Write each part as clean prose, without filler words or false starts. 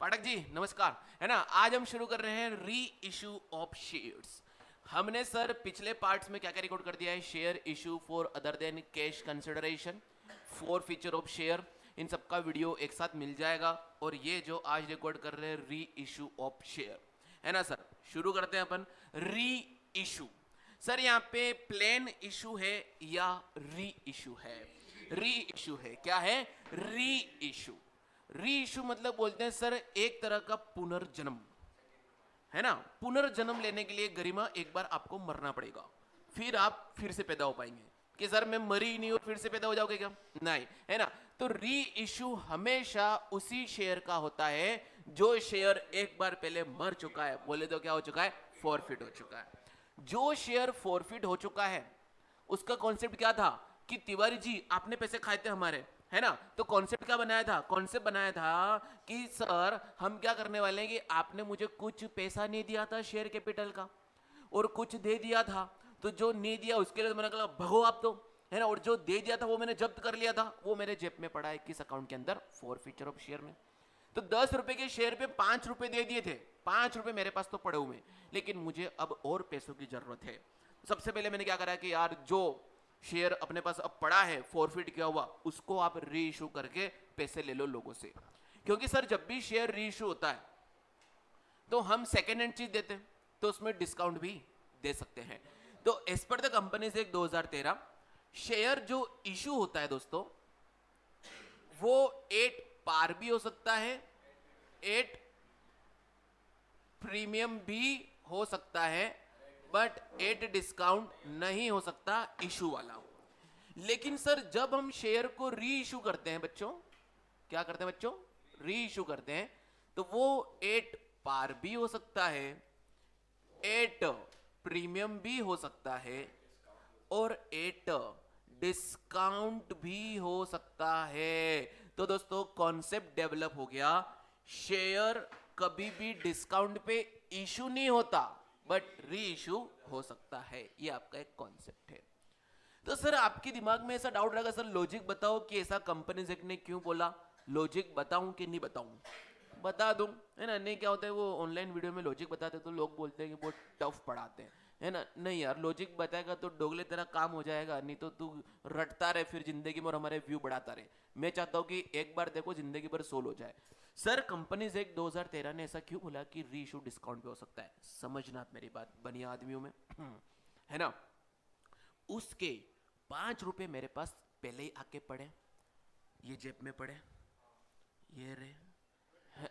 पाठक जी नमस्कार। है ना, आज हम शुरू कर रहे हैं री इशू ऑफ शेयर्स। हमने सर पिछले पार्ट्स में क्या क्या रिकॉर्ड कर दिया है? Share issue for other than cash consideration, four feature of share, इन सबका वीडियो एक साथ मिल जाएगा। और ये जो आज रिकॉर्ड कर रहे हैं री इशू ऑफ शेयर, है ना सर। शुरू करते हैं अपन री इशू। सर यहाँ पे प्लेन इशू है या री इशू है? री इशू है। क्या है? री इशू। री इशू मतलब बोलते हैं सर एक तरह का पुनर्जन्म, है ना। पुनर्जन्म लेने के लिए गरिमा एक बार आपको मरना पड़ेगा, फिर आप फिर से पैदा हो पाएंगे। कि सर मैं मरी ही नहीं और फिर से पैदा हो जाओगे क्या? नहीं, है ना। तो री इशू हमेशा उसी शेयर का होता है जो शेयर एक बार पहले मर चुका है। बोले तो क्या हो चुका है? फॉरफिट हो चुका है। जो शेयर फॉरफिट हो चुका है उसका कॉन्सेप्ट क्या था कि तिवारी जी आपने पैसे खाए थे हमारे, है ना। तो कॉन्सेप्ट क्या बनाया था? कॉन्सेप्ट बनाया था कि सर हम क्या करने वाले हैं कि आपने मुझे कुछ पैसा नहीं दिया था शेयर कैपिटल का और कुछ दे दिया था, तो जो नहीं दिया उसके लिए तो मैंने कहा भगो आप तो, है ना। और जो दे दिया था वो मैंने जब्त कर लिया था, वो मेरे जेब में पड़ा है किस अकाउंट के अंदर? फोर फीचर ऑफ शेयर में। तो 10 रुपए के शेयर पे 5 रुपए दे दिए थे, 5 रुपए मेरे पास तो पड़े हुए, लेकिन मुझे अब और पैसों की जरूरत है। सबसे पहले मैंने क्या करा कि यार जो शेयर अपने पास अब पड़ा है फॉरफिट किया हुआ, उसको आप री इशू करके पैसे ले लो लोगों से। क्योंकि सर जब भी शेयर री इशू होता है तो हम सेकेंड हैंड चीज देते हैं, तो उसमें डिस्काउंट भी दे सकते हैं। तो एज पर द कंपनी से 2013 शेयर जो इशू होता है दोस्तों, वो 8 पार भी हो सकता है, 8 प्रीमियम भी हो सकता है, बट 8 डिस्काउंट नहीं हो सकता इशू वाला। लेकिन सर जब हम शेयर को री इशू करते हैं बच्चों, क्या करते हैं बच्चों? री इशू करते हैं, तो वो 8 पार भी हो सकता है, 8 प्रीमियम भी हो सकता है और 8 डिस्काउंट भी हो सकता है। तो दोस्तों कॉन्सेप्ट डेवलप हो गया, शेयर कभी भी डिस्काउंट पे इशू नहीं होता बट री इशू हो सकता है। ये आपका एक कॉन्सेप्ट है। तो सर आपके दिमाग में ऐसा डाउट रहेगा, सर लॉजिक बताओ कि ऐसा कंपनीज एक्ट ने क्यों बोला। लॉजिक बताऊं कि नहीं बताऊं? बता दूं, है ना। नहीं क्या होता है वो ऑनलाइन वीडियो में लॉजिक बताते तो लोग बोलते हैं कि बहुत टफ पढ़ाते हैं, है ना। नहीं यार, लॉजिक बताएगा तो डोगले तेरा काम हो जाएगा, नहीं तो तू रटता रहे फिर जिंदगी में और हमारे व्यू बढ़ाता रहे। मैं चाहता हूँ कि एक बार देखो जिंदगी भर सोल हो जाए। सर कंपनीज एक्ट 2013 ने ऐसा क्यों बोला कि री इशू डिस्काउंट पे हो सकता है? समझना आप मेरी बात, बनिया आदमियों में है ना। उसके 5 रुपए मेरे पास पहले ही आके पड़े, ये जेब में पड़े, ये रे,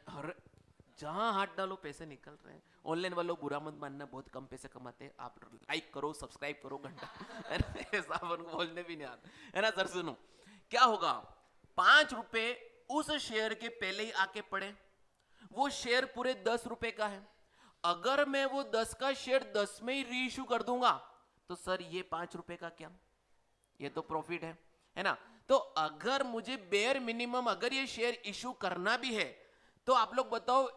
और जहां हाथ डालो पैसे निकल रहे हैं। ऑनलाइन वालों बुरा मत मानना, बहुत कम पैसे कमाते हैं। आप लाइक करो, सब्सक्राइब करो, घंटा ऐसा अपन को बोलने भी नहीं आता, है ना। सर सुनो क्या होगा, 5 रुपए उस शेयर के पहले ही आके पड़े, वो शेयर पूरे 10 रुपए का है। अगर मैं वो 10 का शेयर 10 में ही री इशू कर दूंगा तो सर ये 5 रुपए का क्या, ये तो प्रॉफिट है ना। तो अगर मुझे बेयर मिनिमम अगर ये शेयर इशू करना भी है तो आप लोग बताओ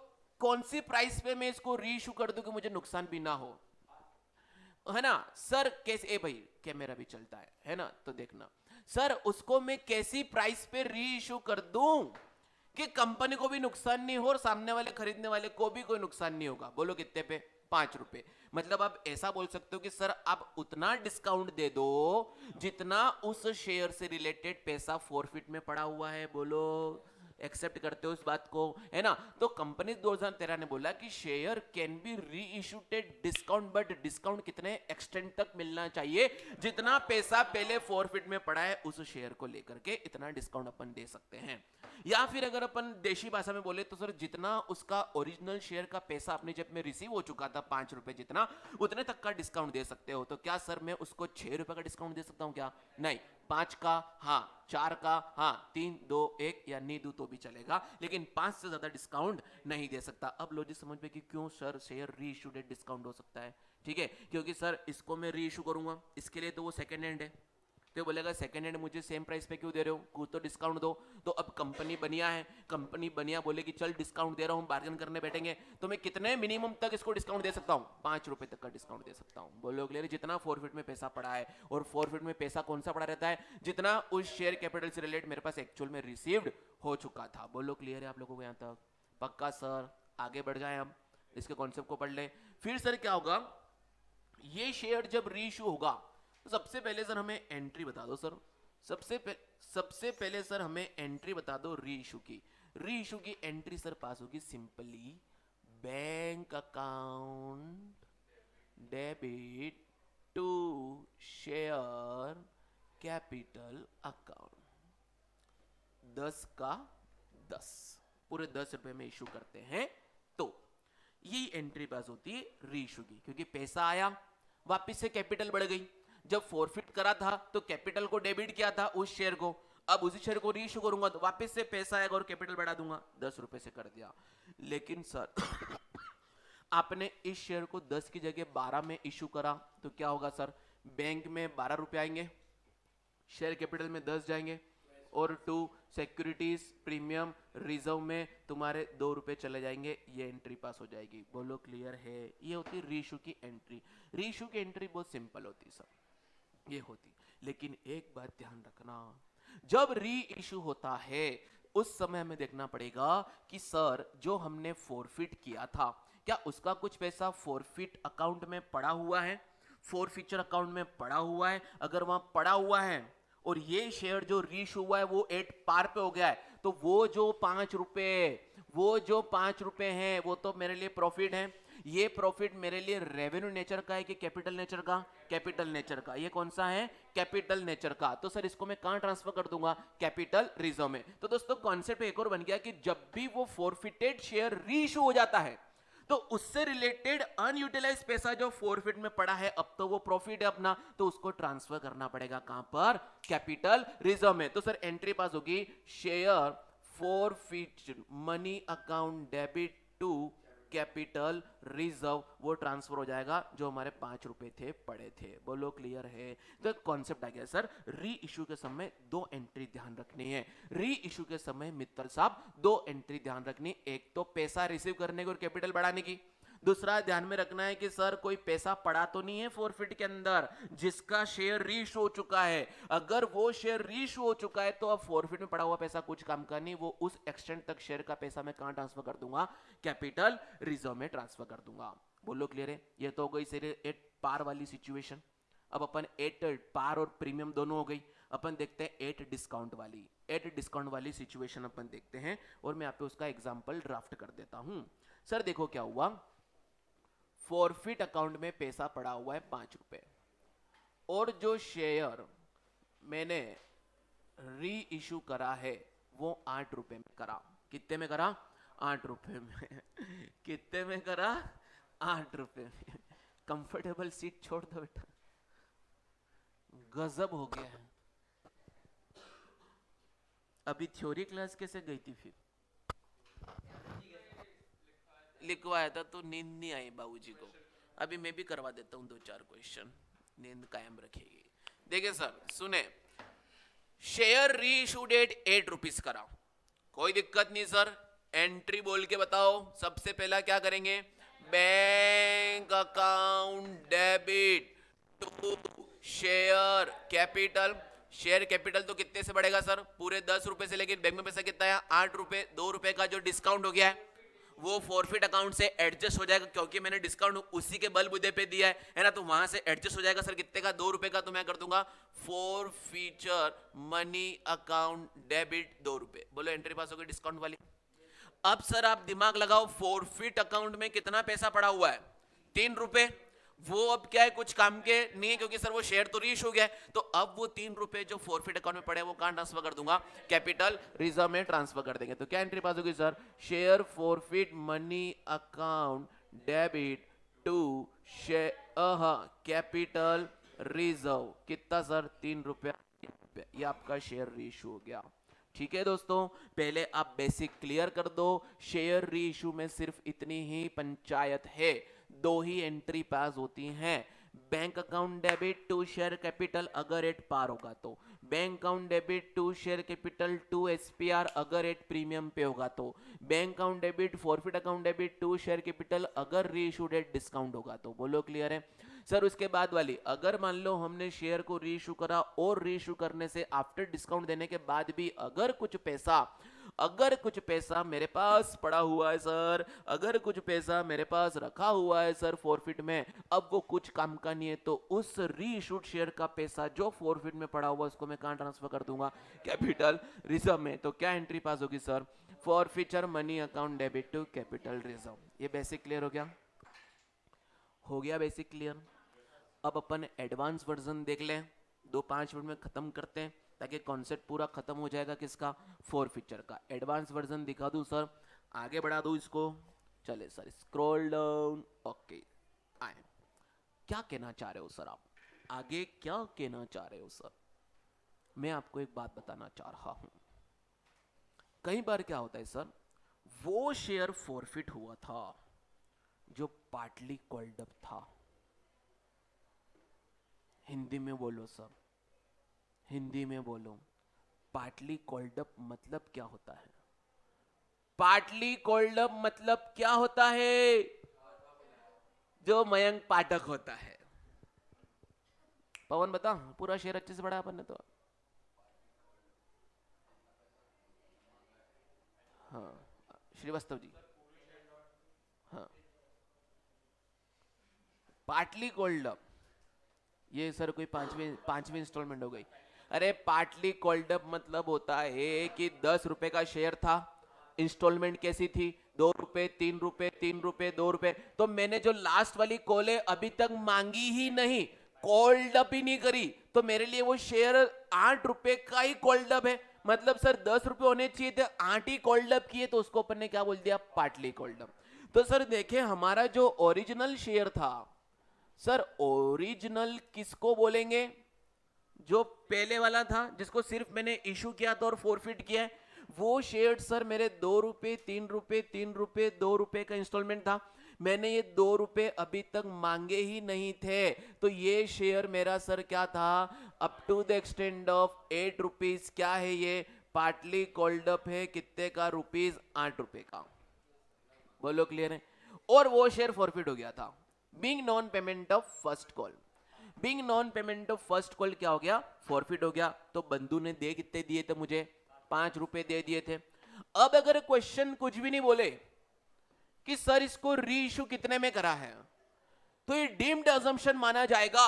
कौन सी प्राइस पे मैं इसको री इशू कर दूं कि मुझे नुकसान भी ना हो, है ना। सर कैसे, ए भाई कैमरा भी चलता है ना, तो देखना सर उसको मैं कैसी प्राइस पे री इशू कर दूं कि कंपनी को भी नुकसान नहीं हो और सामने वाले खरीदने वाले को भी कोई नुकसान नहीं होगा। बोलो कितने पे? 5 रुपए। मतलब आप ऐसा बोल सकते हो कि सर आप उतना डिस्काउंट दे दो जितना उस शेयर से रिलेटेड पैसा फॉरफिट में पड़ा हुआ है। बोलो एक्सेप्ट करते हो इस बात को, है ना। तो कंपनी 2013 ने बोला कि शेयर कैन बी री issued at discount, but discount कितने एक्सटेंट तक मिलना चाहिए? जितना पैसा पहले फॉरफिट में पड़ा है उस शेयर को लेकर के इतना डिस्काउंट अपन दे सकते हैं। या फिर अगर अपन देशी भाषा में बोले तो सर जितना उसका ओरिजिनल शेयर का पैसा अपने जेब में रिसीव हो चुका था 5 रुपए जितना, उतने तक का डिस्काउंट दे सकते हो। तो क्या सर मैं उसको 6 रुपए का डिस्काउंट दे सकता हूँ क्या? नहीं। 5 का हाँ, 4 का हाँ, 3 2 1 या नहीं दूं तो भी चलेगा, लेकिन 5 से ज्यादा डिस्काउंट नहीं दे सकता। अब लॉजिक समझ में कि क्यों सर शेयर री इशूड एट डिस्काउंट हो सकता है। ठीक है, क्योंकि सर इसको मैं री इशू करूंगा, इसके लिए तो वो सेकंड हैंड है, तो बोलेगा सेकंड हैंड मुझे सेम प्राइस पे क्यों दे रहे हो, कुछ तो डिस्काउंट दो। तो अब कंपनी बनिया है, कंपनी बनिया बोलेगी चल डिस्काउंट दे रहा हूँ, बार्गेन करने बैठेंगे तो मैं कितने मिनिमम तक इसको डिस्काउंट दे सकता हूँ? 5 रुपए तक का डिस्काउंट दे सकता हूँ। बोलो क्लियर? जितना फॉरफिट में पैसा पड़ा है, और फॉरफिट में पैसा कौन सा पड़ा रहता है? जितना उस शेयर कैपिटल से रिलेटेड मेरे पास एक्चुअल में रिसीव्ड हो चुका था। बोलो क्लियर है आप लोगों को यहाँ तक? पक्का सर, आगे बढ़ जाए हम, इसके कॉन्सेप्ट को पढ़ लें। फिर सर क्या होगा, ये शेयर जब रीइश्यू होगा तो सबसे पहले सर हमें एंट्री बता दो सर, सबसे पहले सर हमें एंट्री बता दो रीइश्यू की। रीइश्यू की एंट्री सर पास होगी simply bank account debit to share capital account, 10 का 10, पूरे 10 रुपए में इशू करते हैं तो यही एंट्री पास होती है रीइश्यू की, क्योंकि पैसा आया वापस से कैपिटल बढ़ गई। जब फॉरफिट करा था तो कैपिटल को डेबिट किया था उस शेयर को, अब उसी शेयर को रीइश्यू करूंगा तो वापस से पैसा आएगा और कैपिटल बढ़ा दूंगा, 10 रुपए से कर दिया। लेकिन सर आपने इस शेयर को 10 की जगह 12 में इशू करा तो क्या होगा सर, बैंक में 12 रुपए आएंगे, शेयर कैपिटल में 10 जाएंगे, और 2 सिक्योरिटीज प्रीमियम रिजर्व में तुम्हारे 2 रुपए चले जाएंगे, ये एंट्री पास हो जाएगी। बोलो क्लियर है? ये होती रीइश्यू की एंट्री। रीइश्यू की एंट्री बहुत सिंपल होती सर, ये होती। लेकिन एक बात ध्यान रखना, जब री इशू होता है उस समय हमें देखना पड़ेगा कि सर जो हमने फॉरफिट किया था क्या उसका कुछ पैसा फॉरफिट अकाउंट में पड़ा हुआ है, फॉरफिचर अकाउंट में पड़ा हुआ है। अगर वहां पड़ा हुआ है और ये शेयर जो रीइश्यू हुआ है वो एट पार पे हो गया है, तो वो जो 5 रुपए हैं वो तो मेरे लिए प्रॉफिट है। ये प्रॉफिट मेरे लिए रेवेन्यू नेचर का है कि कैपिटल नेचर का? कैपिटल नेचर का। ये कौन सा है? कैपिटल नेचर का। तो सर इसको मैं कहां ट्रांसफर कर दूंगा? कैपिटल रिजर्व में। तो दोस्तों कॉन्सेप्ट एक और बन गया कि जब भी वो फॉरफिटेड शेयर रीइश्यू हो जाता है तो उससे रिलेटेड अनयूटिलाइज पैसा जो फॉरफिट में पड़ा है अब तो वो प्रॉफिट है अपना, तो उसको ट्रांसफर करना पड़ेगा कहां पर? कैपिटल रिजर्व में। तो सर एंट्री पास होगी share forfeit money account debit to capital reserve, वो ट्रांसफर हो जाएगा जो हमारे 5 रुपए थे पड़े थे। बोलो क्लियर है? तो कॉन्सेप्ट आ गया सर। री इशू के समय 2 एंट्री ध्यान रखनी है। री इशू के समय मित्तल साहब 2 एंट्री ध्यान रखनी, एक तो पैसा रिसीव करने की और कैपिटल बढ़ाने की, दूसरा ध्यान में रखना है कि सर कोई पैसा पड़ा तो नहीं है फॉरफिट के अंदर जिसका शेयर रीइश्यू हो चुका है। अगर वो शेयर रीइश्यू हो चुका है तो अब फॉरफिट में पड़ा हुआ पैसा कुछ काम का नहीं, वो उस एक्सटेंट तक शेयर का पैसा मैं कहां ट्रांसफर कर दूंगा? कैपिटल रिजर्व में ट्रांसफर कर दूंगा। बोलो क्लियर है? ये तो हो गई सर एट पार वाली सिचुएशन। अब अपन एट पार और प्रीमियम दोनों हो गई, अपन देखते हैं एट डिस्काउंट वाली सिचुएशन अपन देखते हैं, और मैं आप पे उसका एग्जांपल ड्राफ्ट कर देता हूं। सर देखो क्या हुआ, फॉरफिट अकाउंट में पैसा पड़ा हुआ है 5 रुपए, और जो शेयर मैंने री इशू करा है वो 8 रुपए में करा। कितने में करा? 8 रुपए में। कितने में करा? 8 रुपए में। कंफर्टेबल सीट छोड़ दो बेटा, गजब हो गया है। अभी थ्योरी क्लास कैसे गई थी? फिर लिखवाया था तो नींद नहीं आई बाबूजी को। अभी मैं भी करवा देता हूं 2-4 क्वेश्चन, नींद कायम रखेगी। देखिए सर सुने, शेयर री इशू डेट 8 रुपीज करा, कोई दिक्कत नहीं सर। एंट्री बोल के बताओ। सबसे पहला क्या करेंगे? Bank account debit to share capital. Share capital तो कितने से बढ़ेगा सर? पूरे 10 रुपए से, लेकिन बैंक में पैसा कितना है? 8 रुपए। 2 रुपए का जो डिस्काउंट हो गया है वो फॉरफिट अकाउंट से एडजस्ट हो जाएगा, क्योंकि मैंने डिस्काउंट उसी के बलबूते पे दिया है ना, तो वहां से एडजस्ट हो जाएगा। सर कितने का? 2 रुपए का। तो मैं कर दूंगा फॉरफिचर मनी अकाउंट डेबिट 2 रुपए। बोलो एंट्री पास हो गई डिस्काउंट वाली। अब सर आप दिमाग लगाओ, फॉरफिट अकाउंट में कितना पैसा पड़ा हुआ है? 3 रुपए। वो अब क्या है, कुछ काम के नहीं है, क्योंकि सर वो शेयर तो रीइश्यू हो गया है। तो अब वो 3 रुपए जो फॉरफिट अकाउंट में पड़े हैं वो कहां ट्रांसफर कर दूंगा? कैपिटल रिजर्व में ट्रांसफर कर देंगे। तो क्या एंट्री पास होगी sir? Share forfeit money account debit to share capital reserve. कितना सर? 3 रुपया। ये आपका शेयर रीइश्यू हो गया। ठीक है दोस्तों, पहले आप बेसिक क्लियर कर दो। शेयर री इशू में सिर्फ इतनी ही पंचायत है, 2 ही एंट्री पास होती हैं। Bank account debit to share capital अगर एट पार होगा तो, bank account debit to share capital to SPR अगर एट प्रीमियम पे होगा तो, bank account debit forfeit account debit to share capital अगर री इशू डेट डिस्काउंट होगा तो। बोलो क्लियर है? सर उसके बाद वाली, अगर मान लो हमने शेयर को रीइश्यू करा और रीइश्यू करने से आफ्टर डिस्काउंट देने के बाद भी अगर कुछ पैसा अगर कुछ पैसा मेरे पास पड़ा हुआ है सर, अगर कुछ पैसा मेरे पास रखा हुआ है सर फॉरफिट में, अब वो कुछ काम का नहीं है, तो उस री इशूड शेयर का पैसा जो फॉरफिट में पड़ा हुआ उसको मैं कहां ट्रांसफर कर दूंगा? कैपिटल रिजर्व में। तो क्या एंट्री पास होगी sir? Forfeiture money account debit to capital reserve. ये बेसिक क्लियर हो गया? हो गया बेसिक क्लियर? अब अपन एडवांस वर्जन देख लें, 2-5 मिनट में खत्म करते हैं ताकि कॉन्सेप्ट पूरा खत्म हो जाएगा किसका? फॉरफिचर का। एडवांस वर्जन दिखा दूं सर, आगे बढ़ा दूं इसको? चले सर, स्क्रॉल डाउन, ओके आए। क्या कहना चाह रहे हो सर आप? आगे क्या कहना चाह रहे हो सर? मैं आपको एक बात बताना चाह रहा हूं। कई बार क्या होता है सर, वो शेयर फॉरफिट हुआ था जो पार्टली कॉल्ड अप था। हिंदी में बोलो सर, हिंदी में बोलो। पार्टली कॉल्ड अप मतलब क्या होता है? पार्टली कॉल्ड अप मतलब क्या होता है? जो मयंक पाठक होता है। पवन बता, पूरा शेयर अच्छे से पढ़ा अपन ने तो। हाँ श्रीवास्तव जी, हाँ पार्टली कॉल्ड अप, ये सर कोई पांचवी इंस्टॉलमेंट हो गई। अरे पार्टली कॉल्ड अप मतलब होता है कि 10 रुपए का शेयर था, इंस्टॉलमेंट कैसी थी? 2 रुपए, 3 रुपए, 3 रुपए, 2 रुपए। तो मैंने जो लास्ट वाली कॉल है अभी तक मांगी ही नहीं, कॉल्ड अप ही नहीं करी, तो मेरे लिए वो शेयर 8 रुपए का ही कॉल्ड अप है। मतलब सर 10 रुपए होने चाहिए थे, 8 ही कॉल्ड अप किए, तो उसको अपन ने क्या बोल दिया? Partly called up. तो सर देखें, हमारा जो ओरिजिनल शेयर था सर, ओरिजिनल किसको बोलेंगे? जो पहले वाला था जिसको सिर्फ मैंने इशू किया था और फॉरफिट किया है, वो शेयर सर मेरे 2 रुपए, 3 रुपए, 3 रुपए, 2 रुपए का इंस्टॉलमेंट था। मैंने ये 2 रुपए अभी तक मांगे ही नहीं थे, तो ये शेयर मेरा सर क्या था? Up to the extent of 8 rupees. क्या है ये? पार्टली कॉल्ड अप है। कितने का? रुपीज 8 रुपए का। बोलो क्लियर है? और वो शेयर फॉरफिट हो गया था। Being non payment of first call, being non payment of first call क्या हो गया? फॉरफिट हो गया। तो बंधु ने दे कितने दिए थे मुझे? 5 रुपए दे दिए थे। अब अगर क्वेश्चन कुछ भी नहीं बोले कि सर इसको री इशू कितने में करा है, तो ये डीम्ड अजम्पशन माना जाएगा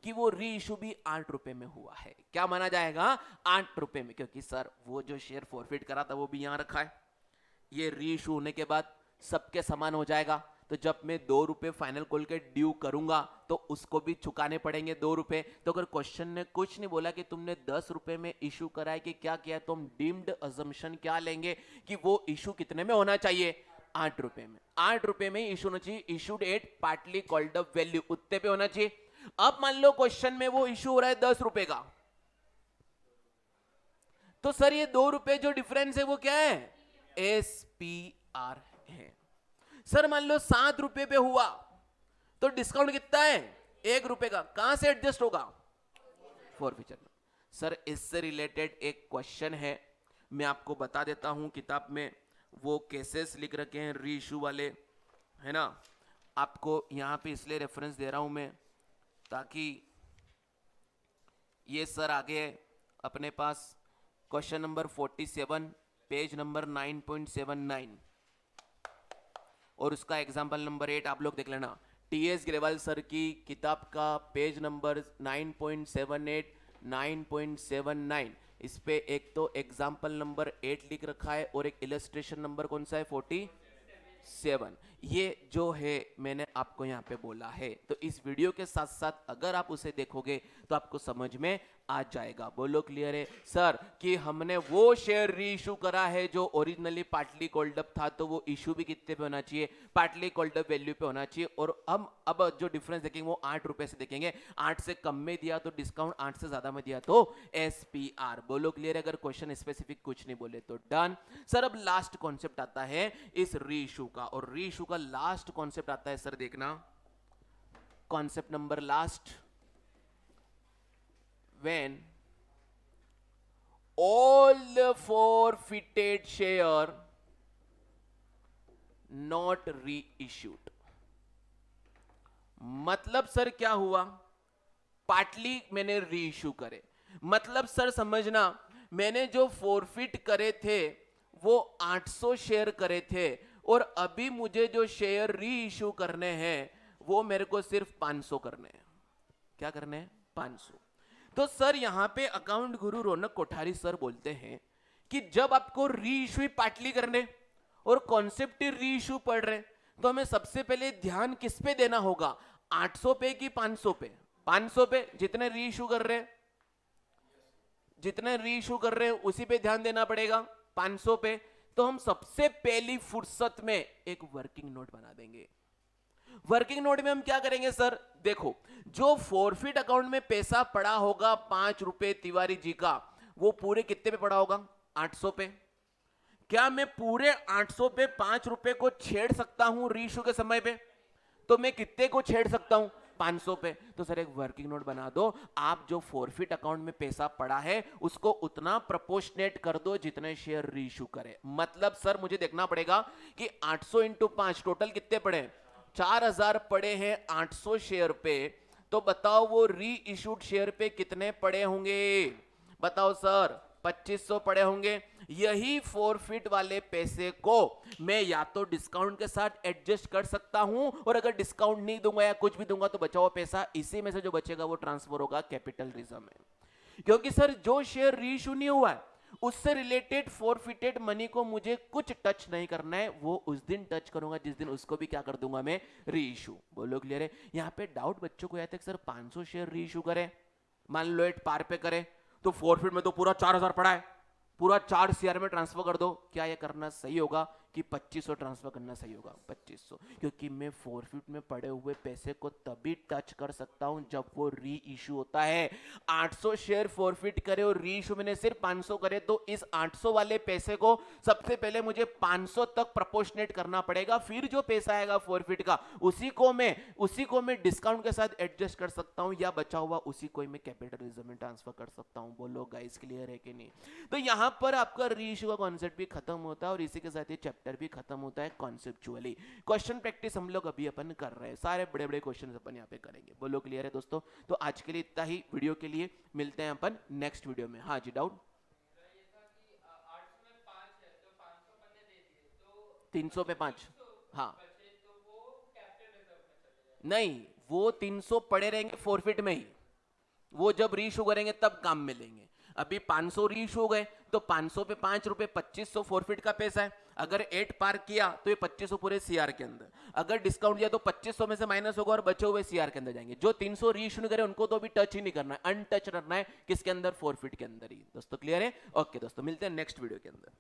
कि वो री इशू भी 8 रुपए में हुआ है। क्या माना जाएगा? 8 रुपए में, क्योंकि सर वो जो शेयर फॉरफिट करा था वो भी यहां रखा है। ये री इशू होने के बाद सबके समान हो जाएगा। तो जब मैं 2 रुपए फाइनल कॉल के ड्यू करूंगा तो उसको भी चुकाने पड़ेंगे 2 रुपए। तो अगर क्वेश्चन ने कुछ नहीं बोला कि तुमने 10 रुपए में इशू करा है कि क्या किया, तो हम डीम्ड अजम्पशन क्या लेंगे कि वो इशू कितने में होना चाहिए? 8 रुपए में। 8 रुपए में इशू होना चाहिए। Issued at partly called up value, उतने पे होना चाहिए। अब मान लो क्वेश्चन में वो इशू हो रहा है 10 रुपए का, तो सर ये 2 रुपए जो डिफरेंस है वो क्या है? SPR है। सर मान लो 7 रुपए पे हुआ, तो डिस्काउंट कितना है? 1 रुपए का। कहां से एडजस्ट होगा? फॉरफिचर में। सर इससे रिलेटेड एक क्वेश्चन है, मैं आपको बता देता हूं। किताब में वो केसेस लिख रखे हैं री इशू वाले, है ना। आपको यहां पे इसलिए रेफरेंस दे रहा हूं मैं, ताकि ये सर आगे अपने पास क्वेश्चन नंबर 47 पेज नंबर 9.79 और उसका एग्जाम्पल नंबर 8 आप लोग देख लेना। TS ग्रेवाल सर की किताब का पेज नंबर 9.78 9.79, इस पे एक तो एग्जाम्पल नंबर 8 लिख रखा है और एक इलस्ट्रेशन नंबर कौन सा है? 47। ये जो है मैंने आपको यहाँ पे बोला है, तो इस वीडियो के साथ साथ अगर आप उसे देखोगे तो आपको समझ में आ जाएगा। बोलो क्लियर है सर कि हमने वो शेयर री इशू करा है जो ओरिजिनली पार्टली कॉल्ड अप था, तो वो इशू भी कितने पे होना चाहिए? पार्टली कॉल्ड अप वैल्यू पे होना चाहिए। और हम अब जो डिफरेंस देखेंगे वो 8 रुपए से देखेंगे। 8 से कम में दिया तो डिस्काउंट, 8 से ज्यादा में दिया तो SPR। बोलो क्लियर है? अगर क्वेश्चन स्पेसिफिक कुछ नहीं बोले तो डन। सर अब लास्ट कॉन्सेप्ट आता है इस री इशू का, और री इशू का लास्ट कॉन्सेप्ट आता है सर, देखना concept number last, when all the forfeited share not reissued। मतलब सर क्या हुआ? पार्टली मैंने रीइश्यू करे, मतलब सर समझना, मैंने जो फॉरफिट करे थे वो 800 शेयर करे थे और अभी मुझे जो शेयर री इश्यू करने हैं वो मेरे को सिर्फ 500 करने हैं। क्या करने हैं? 500। तो सर यहां पे अकाउंट गुरु रौनक कोठारी सर बोलते हैं कि जब आपको री इश्यू पार्टली करने और कॉन्सेप्ट री इश्यू पढ़ रहे तो हमें सबसे पहले ध्यान किस पे देना होगा? 800 पे कि 500 पे? 500 पे। जितने री इश्यू कर रहे हैं, जितने री इश्यू कर रहे हैं उसी पे ध्यान देना पड़ेगा, 500 पे। तो हम सबसे पहली फुर्सत में एक वर्किंग नोट बना देंगे। वर्किंग नोट में हम क्या करेंगे सर? देखो, जो फॉरफिट अकाउंट में पैसा पड़ा होगा 5 रुपए तिवारी जी का, वो पूरे कितने पे पड़ा होगा? 800 पे। क्या मैं पूरे 800 पे 5 रुपए को छेड़ सकता हूं री इश्यू के समय पे? तो मैं कितने को छेड़ सकता हूं? 500 पे। तो सर एक वर्किंग नोट बना दो, आप जो फॉरफिट अकाउंट में पैसा पड़ा है उसको उतना प्रोपोर्शनेट कर दो जितने शेयर री इश्यू करे। मतलब सर मुझे देखना पड़ेगा कि 800 इंटू 5 टोटल कितने पड़े? 4000 पड़े हैं 800 शेयर पे। तो बताओ वो री इश्यूड शेयर पे कितने पड़े होंगे? बताओ सर। 2500 पड़े होंगे। यही फॉरफिट वाले पैसे को मैं या तो डिस्काउंट के साथ एडजस्ट कर सकता हूं, और अगर डिस्काउंट नहीं दूंगा या कुछ भी दूंगा तो बचा हुआ पैसा इसी में से जो बचेगा वो ट्रांसफर होगा कैपिटल रिजर्व में। क्योंकि सर जो शेयर री इश्यू नहीं हुआ है उससे रिलेटेड फॉरफिटेड मनी को मुझे कुछ टच नहीं करना है, वो उस दिन टच करूंगा जिस दिन उसको भी क्या कर दूंगा मैं? री इश्यू। बोलो क्लियर है? यहां पे डाउट बच्चों को आया था सर 500 शेयर री इश्यू करें, मान लो एट पार पे करें तो फॉरफिट में तो पूरा 4000 पड़ा है, पूरा 4 सीआर में ट्रांसफर कर दो। क्या ये करना सही होगा कि 2500 ट्रांसफर करना सही होगा? 2500। क्योंकि मैं फॉरफिट में पड़े हुए पैसे को तभी टच कर सकता हूं जब वो री इश्यू होता है। 800 शेयर फॉरफिट करे और री इश्यू मैंने सिर्फ 500 करे, तो इस 800 वाले पैसे को सबसे पहले मुझे 500 तक प्रोपोर्शनेट करना पड़ेगा। फिर जो पैसा आएगा फॉरफिट का उसी को मैं डिस्काउंट के साथ एडजस्ट कर सकता हूं, या बचा हुआ उसी को मैं कैपिटल रिजर्व में ट्रांसफर कर सकता हूं। बोलो गाइस क्लियर है कि नहीं? तो यहां पर आपका री इश्यू का कॉन्सेप्ट भी खत्म होता है और इसी के साथ ये चैप्टर भी खत्म होता है कॉन्सेप्चुअली। क्वेश्चन प्रैक्टिस हम लोग अभी अपन कर रहे हैं, सारे बड़े बड़े क्वेश्चन अपन यहाँ पे करेंगे। बोलो क्लियर है दोस्तों? तो आज के लिए इतना ही वीडियो के लिए, मिलते हैं अपन नेक्स्ट वीडियो में। हाँ जी, डाउट? 300 पे 5। हाँ नहीं, वो 300 पड़े रहेंगे फॉरफिट में ही, वो जब री इशू करेंगे तब काम में लेंगे। अभी 500 री इशू हो गए तो 500 पे 5 रुपए 2500 फॉरफिट का पैसा है। अगर 8 पार किया तो ये 2500 पूरे सीआर के अंदर, अगर डिस्काउंट दिया तो 2500 में से माइनस होगा और बचे हुए सीआर के अंदर जाएंगे। जो 300 री इशू नहीं करे उनको तो अभी टच ही नहीं करना है, अनटच रखना है। किसके अंदर? फॉरफिट के अंदर ही। दोस्तों क्लियर है? ओके दोस्तों, मिलते हैं नेक्स्ट वीडियो के अंदर।